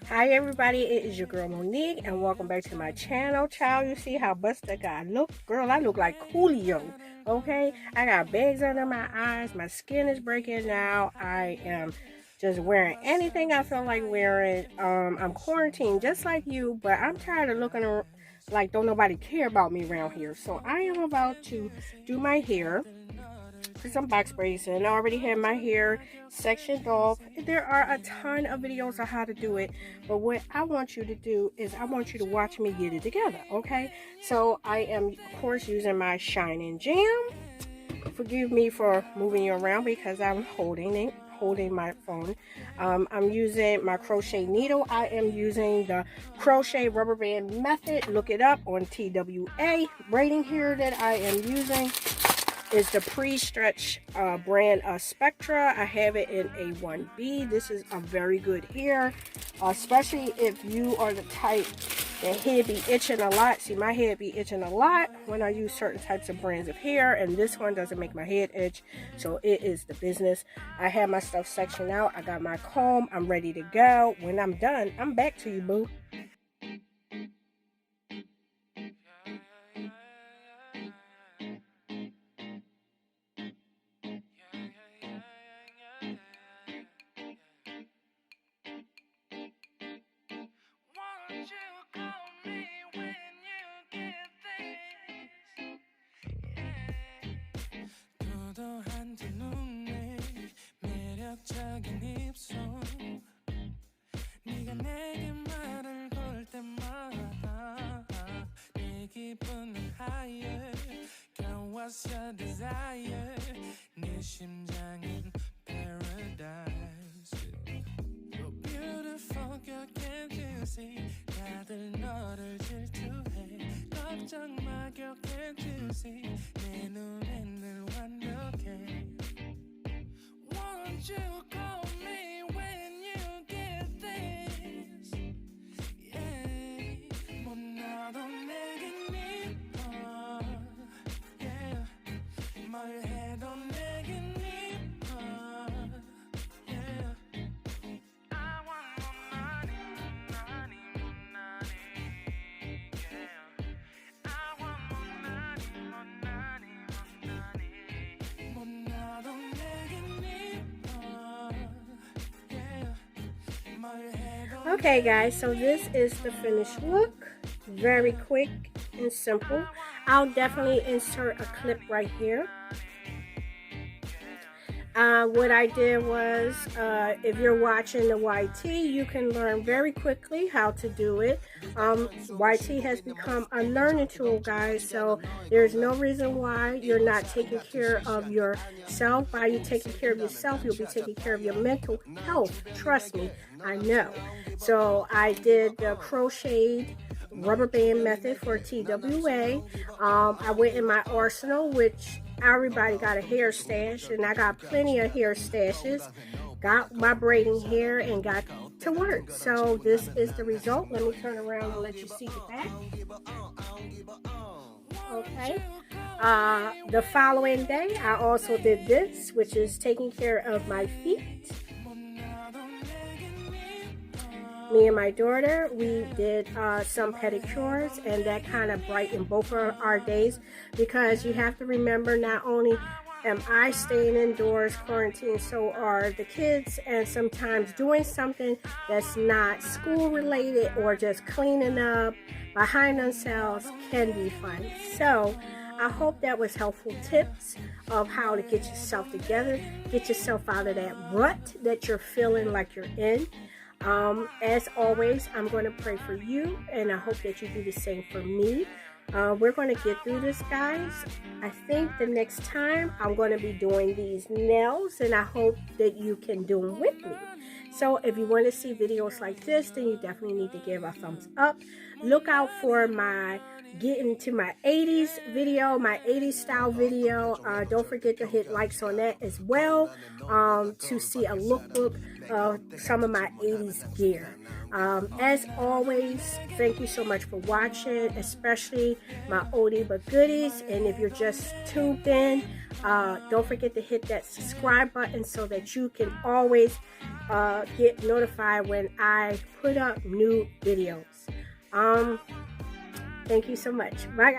Hi everybody, it is your girl Monique and welcome back to my channel. Child, you see how busted I look? Girl, I look like Coolio. Okay, I got bags under my eyes, my skin is breaking now. I am just wearing anything I feel like wearing. I'm quarantined just like you, but I'm tired of looking like don't nobody care about me around here. So I am about to do my hair, put some box braids in. I already have my hair sectioned off. There are a ton of videos on how to do it, but what I want you to do is I want you to watch me get it together. Okay, so I am of course using my Shine Jam. Forgive me for moving you around because I'm holding my phone. I'm using my crochet needle. I am using the crochet rubber band method. Look it up on TWA. Braiding here that I am using is the pre-stretch brand Spectra. I have it in A1B. This is a very good hair, especially if you are the type that head be itching a lot. See, my head be itching a lot when I use certain types of brands of hair, and this one doesn't make my head itch, so it is the business. I have my stuff sectioned out. I got my comb. I'm ready to go. When I'm done, I'm back to you, boo. 매력적인 입술 네가 내게 말을 걸 때마다 내 기분은 higher Girl, what's your desire 네 심장은 paradise You're beautiful, girl, can't you see 다들 너를 질투해 걱정 마, girl, can't you see 내 눈엔 늘 완벽해 Won't you call me when you get this? Yeah, 못나도 내겐 이뻐. Yeah, 뭘 해도 내겐 이뻐. Yeah, I want more money, money, more money. Yeah, I want more money, more money, more money. 못나도 내겐 Okay guys, so this is the finished look. Very quick and simple. I'll definitely insert a clip right here. What I did was, if you're watching the YT, you can learn very quickly how to do it. YT has become a learning tool, guys, so there's no reason why you're not taking care of yourself. By you taking care of yourself, you'll be taking care of your mental health. Trust me, I know. So I did the crocheted rubber band method for TWA. I went in my arsenal, which everybody got a hair stash, and I got plenty of hair stashes. Got my braiding hair and got to work. So this is the result. Let me turn around and let you see the back. Okay. The following day, I also did this, which is taking care of my feet. Me and my daughter, we did some pedicures, and that kind of brightened both of our days, because you have to remember, not only am I staying indoors quarantined, so are the kids, and sometimes doing something that's not school related or just cleaning up behind themselves can be fun. So I hope that was helpful tips of how to get yourself together, get yourself out of that rut that you're feeling like you're in. As always, I'm going to pray for you, and I hope that you do the same for me. We're going to get through this, guys. I think the next time I'm going to be doing these nails, and I hope that you can do them with me. So if you want to see videos like this, then you definitely need to give a thumbs up. Look out for my getting to my 80s video, my 80s style video. Don't forget to hit likes on that as well, to see a lookbook of some of my 80s gear. As always, thank you so much for watching, especially my oldie but goodies. And if you're just tuned in, don't forget to hit that subscribe button so that you can always get notified when I put up new videos. Thank you so much. Bye.